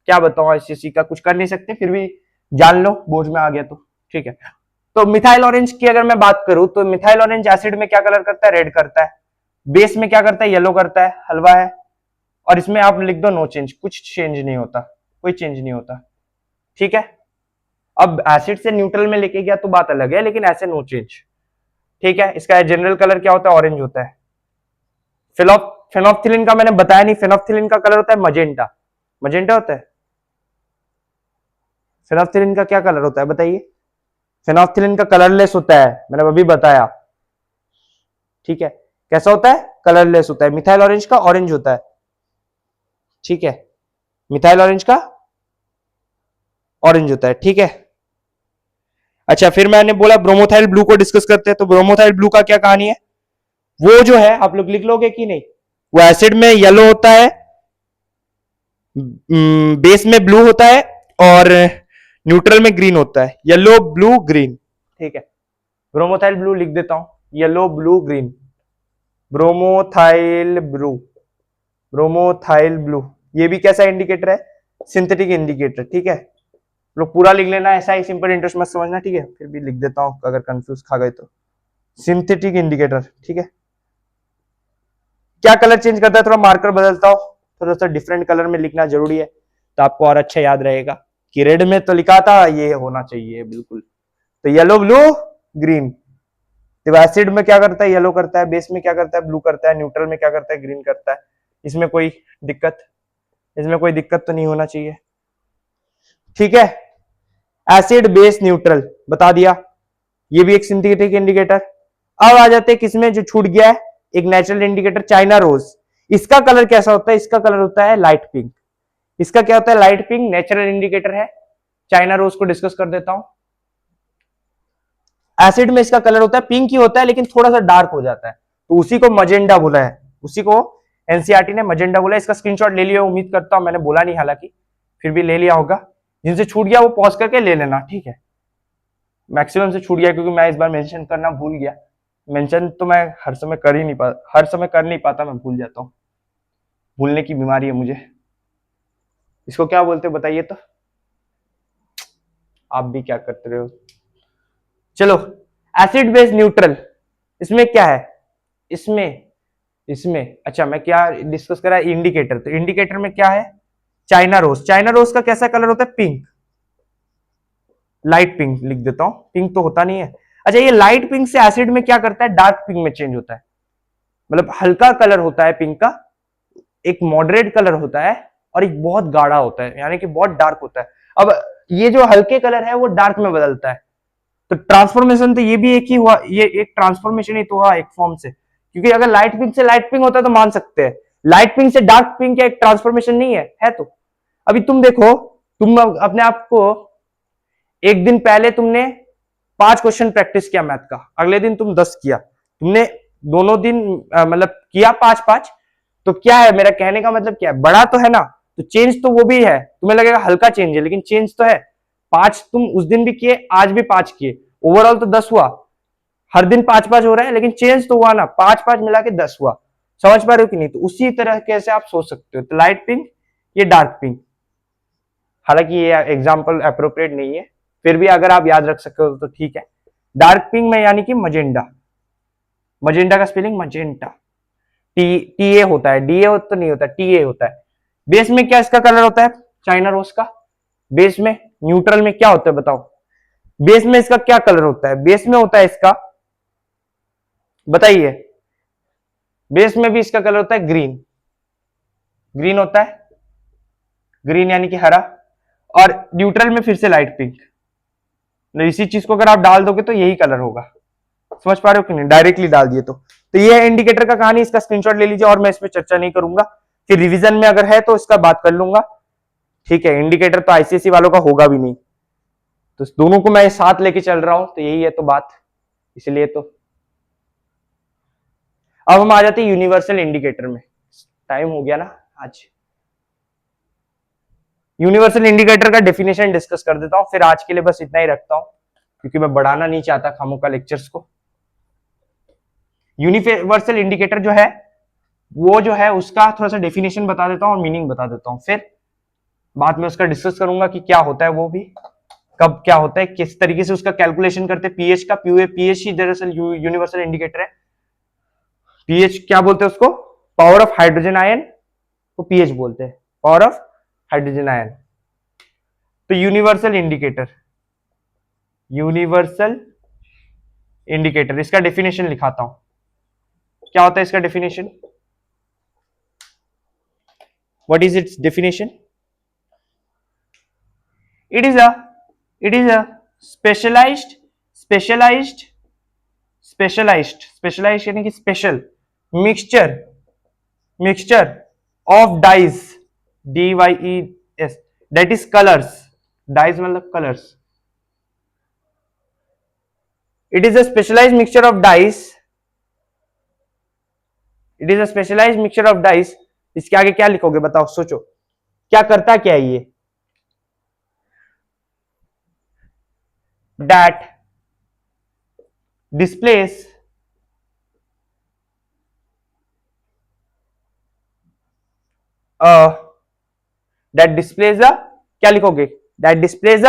क्या बताऊं, आईसीएसई का कुछ कर नहीं सकते, फिर भी जान लो, बोर्ड में आ गया तो ठीक है। तो मिथाइल ऑरेंज की अगर मैं बात करूं, तो मिथाइल ऑरेंज एसिड में क्या कलर करता है? रेड करता है। बेस में क्या करता है? येलो करता है, हलवा है। और इसमें आप लिख दो नो चेंज, कुछ चेंज नहीं होता, कोई चेंज नहीं होता। ठीक है, अब एसिड से न्यूट्रल में लेके गया तो बात अलग है, लेकिन ऐसे नो चेंज। ठीक है, इसका जनरल कलर क्या होता है? ऑरेंज होता है। फेनोल्फथालीन का मैंने बताया नहीं, फेनोल्फथालीन का कलर होता है मजेंटा, मजेंटा होता है। फेनोल्फथालीन का क्या कलर होता है बताइए? फेनोल्फथालीन का कलरलेस होता है, मैंने अभी बताया। ठीक है, कैसा होता है? कलरलेस होता है। मिथाइल ऑरेंज का ऑरेंज होता है। ठीक है, मिथाइल ऑरेंज का ऑरेंज होता है। ठीक है, अच्छा फिर मैंने बोला ब्रोमोथाइल ब्लू को डिस्कस करते हैं। तो ब्रोमोथाइल ब्लू का क्या कहानी है? वो जो है आप लोग लिख लोगे कि नहीं? वो एसिड में येलो होता है, बेस में ब्लू होता है और न्यूट्रल में ग्रीन होता है। Yellow blue green. ठीक है, ब्रोमोथाइल ब्लू लिख देता हूं, yellow blue green. Bromothymol blue, bromothymol blue, ये भी कैसा इंडिकेटर है? Synthetic indicator. ठीक है, लोग पूरा लिख लेना, ऐसा ही सिंपल इंटरेस्ट मत समझना। ठीक है, फिर भी लिख देता हूं अगर कंफ्यूज खा गए तो। Synthetic indicator. ठीक है, क्या कलर चेंज करता है? थोड़ा मार्कर बदलता हो, थोड़ा सा डिफरेंट कलर में लिखना जरूरी है, तो आपको और अच्छा याद रहेगा कि रेड में तो लिखा था, ये होना चाहिए बिल्कुल। तो येलो ब्लू ग्रीन। तो एसिड में क्या करता है? येलो करता है। बेस में क्या करता है? ब्लू करता है। न्यूट्रल में क्या करता है? ग्रीन करता है। इसमें कोई दिक्कत? इसमें कोई दिक्कत तो नहीं होना चाहिए। ठीक है, एसिड बेस न्यूट्रल बता दिया, ये भी एक सिंथेटिक इंडिकेटर। अब आ जाते हैं किसमें जो छूट गया है, एक नेचुरल इंडिकेटर, चाइना रोज। इसका कलर कैसा होता है? इसका कलर होता है लाइट पिंक। इसका क्या होता है? लाइट पिंक, नेचुरल इंडिकेटर है। चाइना रोज को डिस्कस कर देता हूं। एसिड में इसका कलर होता है पिंक ही होता है, लेकिन थोड़ा सा डार्क हो जाता है, तो उसी को मजेंडा बोला है, उसी को एनसीईआरटी ने मजेंडा बोला है। इसका स्क्रीनशॉट ले लिया, उम्मीद करता हूं, मैंने बोला नहीं हालांकि, फिर भी ले लिया होगा। जिनसे छूट गया वो पॉज करके ले लेना। ठीक है, मैक्सिमम से छूट गया क्योंकि मैं इस बार मेंशन करना भूल गया। मेंशन तो मैं हर समय कर ही नहीं पाता, हर समय कर नहीं पाता, मैं भूल जाता हूँ, भूलने की बीमारी है मुझे। इसको क्या बोलते हो बताइए तो? आप भी क्या करते रहे हो? चलो, एसिड बेस न्यूट्रल, इसमें क्या है? इसमें इसमें अच्छा मैं क्या डिस्कस करा? इंडिकेटर। तो इंडिकेटर में क्या है? China rose. चाइना रोज का कैसा कलर होता है? पिंक, लाइट पिंक लिख देता हूं, पिंक तो होता नहीं है। अच्छा, ये लाइट पिंक से एसिड में क्या करता है? डार्क पिंक में चेंज होता है, मतलब हल्का कलर होता है पिंक का, एक मॉडरेट कलर होता है और एक बहुत गाढ़ा होता है, यानी कि बहुत डार्क होता है। अब ये जो हल्के कलर है वो डार्क में बदलता है, तो ट्रांसफॉर्मेशन तो ये भी एक ही हुआ, ये एक ट्रांसफॉर्मेशन ही तो हुआ एक फॉर्म से, क्योंकि अगर लाइट पिंक से लाइट पिंक होता है तो मान सकते हैं, लाइट पिंक से डार्क पिंक का एक ट्रांसफॉर्मेशन नहीं है तो अभी तुम देखो, तुम अपने आप को, एक दिन पहले तुमने 5 क्वेश्चन प्रैक्टिस किया मैथ का, अगले दिन तुम 10 किया, तुमने दोनों दिन मतलब किया 5-5, तो क्या है मेरा कहने का मतलब? क्या है, बड़ा तो है ना, तो चेंज तो वो भी है, तुम्हें लगेगा हल्का चेंज है लेकिन चेंज तो है। 5 तुम उस दिन भी किए, आज भी 5 किए, ओवरऑल तो 10 हुआ। हर दिन 5-5 हो रहा है लेकिन चेंज तो हुआ ना, 5-5 मिला के 10 हुआ। समझ पा रहे हो कि नहीं? तो उसी तरह कैसे आप सोच सकते हो, तो लाइट पिंक, ये डार्क पिंक। हालांकि ये एग्जाम्पल अप्रोप्रिएट नहीं है, फिर भी अगर आप याद रख सकते हो तो ठीक है। डार्क पिंक में यानी कि मजेंडा, मजेंडा का स्पेलिंग मजेंटा, टी ए होता है, डी ए तो नहीं होता, टी ए होता है। बेस में क्या इसका कलर होता है? चाइना रोज का। बेस में, न्यूट्रल में क्या होता है बताओ? बेस में इसका क्या कलर होता है? बेस में होता है इसका, बताइए, बेस में भी इसका कलर होता है ग्रीन, ग्रीन होता है, ग्रीन यानी कि हरा, और न्यूट्रल में फिर से लाइट पिंक। इसी चीज को अगर आप डाल दोगे तो यही कलर होगा। समझ पा रहे हो कि नहीं? डायरेक्टली डाल दिए तो ये है इंडिकेटर का कहानी, इसका स्क्रीनशॉट ले लीजिए, और मैं इस पर चर्चा नहीं करूंगा, फिर रिवीजन में अगर है तो इसका बात कर लूंगा। ठीक है, इंडिकेटर तो आईसीएसई वालों का होगा भी नहीं, तो दोनों को मैं साथ लेके चल रहा हूं, तो यही है तो बात, इसलिए तो। अब हम आ जाते हैं यूनिवर्सल इंडिकेटर में, टाइम हो गया ना आज। यूनिवर्सल इंडिकेटर का डेफिनेशन डिस्कस कर देता हूं, फिर आज के लिए बस इतना ही रखता हूं, क्योंकि मैं बढ़ाना नहीं चाहता खामों का लेक्चर्स को। यूनिवर्सल इंडिकेटर जो है वो जो है उसका थोड़ा सा डेफिनेशन बता देता हूं और मीनिंग बता देता हूं, फिर बाद में उसका डिस्कस करूंगा कि क्या होता है वो भी, कब क्या होता है, किस तरीके से उसका कैलकुलेशन करते हैं, पीएच का, पीएच ही दरअसल यूनिवर्सल इंडिकेटर है। पीएच क्या बोलते हैं उसको? पावर ऑफ हाइड्रोजन आयन को पीएच बोलते हैं, पावर ऑफ हाइड्रोजन आयन। तो यूनिवर्सल इंडिकेटर, यूनिवर्सल इंडिकेटर, इसका डेफिनेशन लिखाता हूं, क्या होता है इसका definition? What is its definition? It is a it is a specialised specialised specialised यानी कि special mixture mixture of dyes DYES that is colors dyes मतलब colors it is a specialized mixture of dyes it is a specialized mixture of dyes इसके आगे क्या लिखोगे बताओ सोचो क्या करता क्या है ये that displays that displays a क्या लिखोगे that displays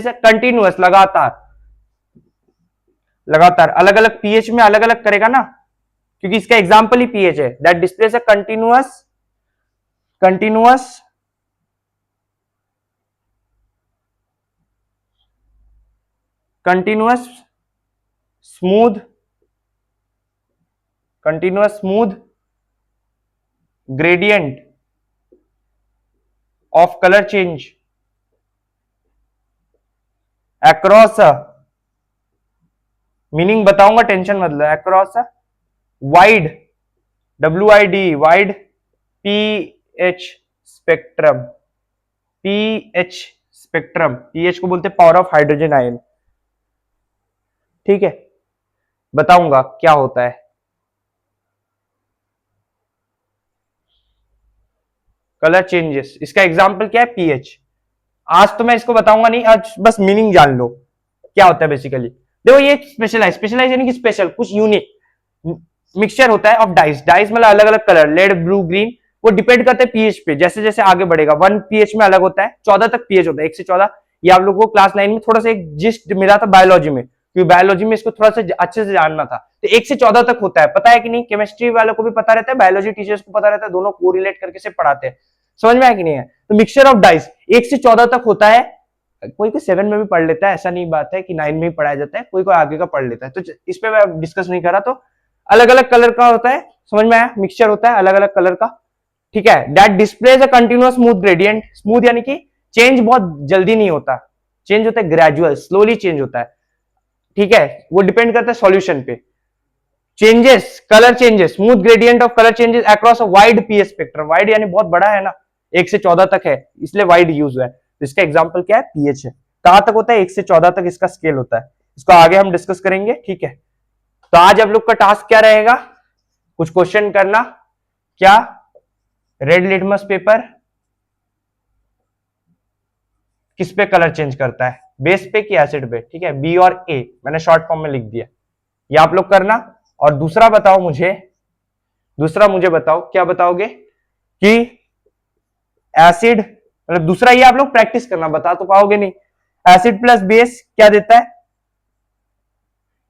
a continuous लगातार लगातार अलग अलग पीएच में अलग अलग करेगा ना क्योंकि इसका एग्जांपल ही पीएच है that displays a continuous continuous continuous smooth gradient of colour change across meaning बताऊंगा टेंशन मत लो across wide WID wide pH spectrum pH spectrum pH को बोलते पावर ऑफ हाइड्रोजन आयन ठीक है बताऊंगा क्या होता है कलर चेंजेस इसका एग्जांपल क्या है पीएच आज तो मैं इसको बताऊंगा नहीं आज बस मीनिंग जान लो क्या होता है बेसिकली देखो ये स्पेशलाइज यानी कि स्पेशल कुछ यूनिक मिक्सचर होता है ऑफ डाइस डाइस मतलब अलग अलग कलर रेड ब्लू ग्रीन वो डिपेंड करते हैं पीएच पे जैसे जैसे आगे बढ़ेगा 1 पीएच में अलग होता है 14 तक पीएच होता है 1 से 14 ये आप लोगों को क्लास 9 में थोड़ा सा एक जिस्ट मिला था बायोलॉजी में क्योंकि बायोलॉजी में इसको थोड़ा सा अच्छे से जानना था तो 1 से 14 तक होता है पता है कि नहीं केमिस्ट्री वालों को भी पता रहता है बायोलॉजी टीचर्स को पता रहता है दोनों को रिलेट करके से पढ़ाते हैं समझ में आया कि नहीं है तो मिक्सचर ऑफ डाइस 1 से 14 तक होता है कोई को 7 में भी पढ़ लेता है ऐसा नहीं बात है कि 9 में भी पढ़ाया जाता है कोई को आगे का पढ़ लेता है तो इस पे मैं डिस्कस नहीं कर रहा तो अलग अलग कलर का होता है समझ में आया मिक्सचर होता है अलग अलग कलर का ठीक है that displays a continuous smooth gradient smooth यानी कि चेंज बहुत जल्दी नहीं होता चेंज होता है ग्रेजुअल स्लोली चेंज होता है ठीक है वो डिपेंड करता है सॉल्यूशन पे changes colour changes smooth gradient of colour changes across a wide pH spectrum wide यानी बहुत बड़ा है ना 1 से 14 तक है इसलिए वाइड यूज हुआ है तो इसका एग्जांपल क्या है पीएच है कहां तक होता है 1 से 14 तक इसका स्केल होता है इसको आगे हम डिस्कस करेंगे ठीक है तो आज आप लोग का टास्क क्या रहेगा कुछ क्वेश्चन करना क्या रेड लिटमस पेपर किस पे कलर चेंज करता है बेस पे कि एसिड पे ठीक है बी और ए मैंने शॉर्ट फॉर्म में लिख दिया ये आप लोग करना और दूसरा मुझे बताओ क्या बताओगे कि एसिड मतलब दूसरा ये आप लोग प्रैक्टिस करना बता तो पाओगे नहीं एसिड प्लस बेस क्या देता है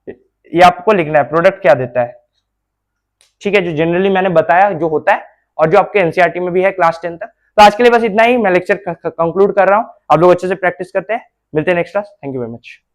ये आपको लिखना है प्रोडक्ट क्या देता है ठीक है जो जनरली मैंने बताया जो होता है और जो आपके एनसीईआरटी में भी है क्लास 10 तक तो आज के लिए बस इतना ही मैं लेक्चर कंक्लूड कर रहा हूं आप लोग अच्छे से प्रैक्टिस करते हैं मिलते हैं next class thank you very much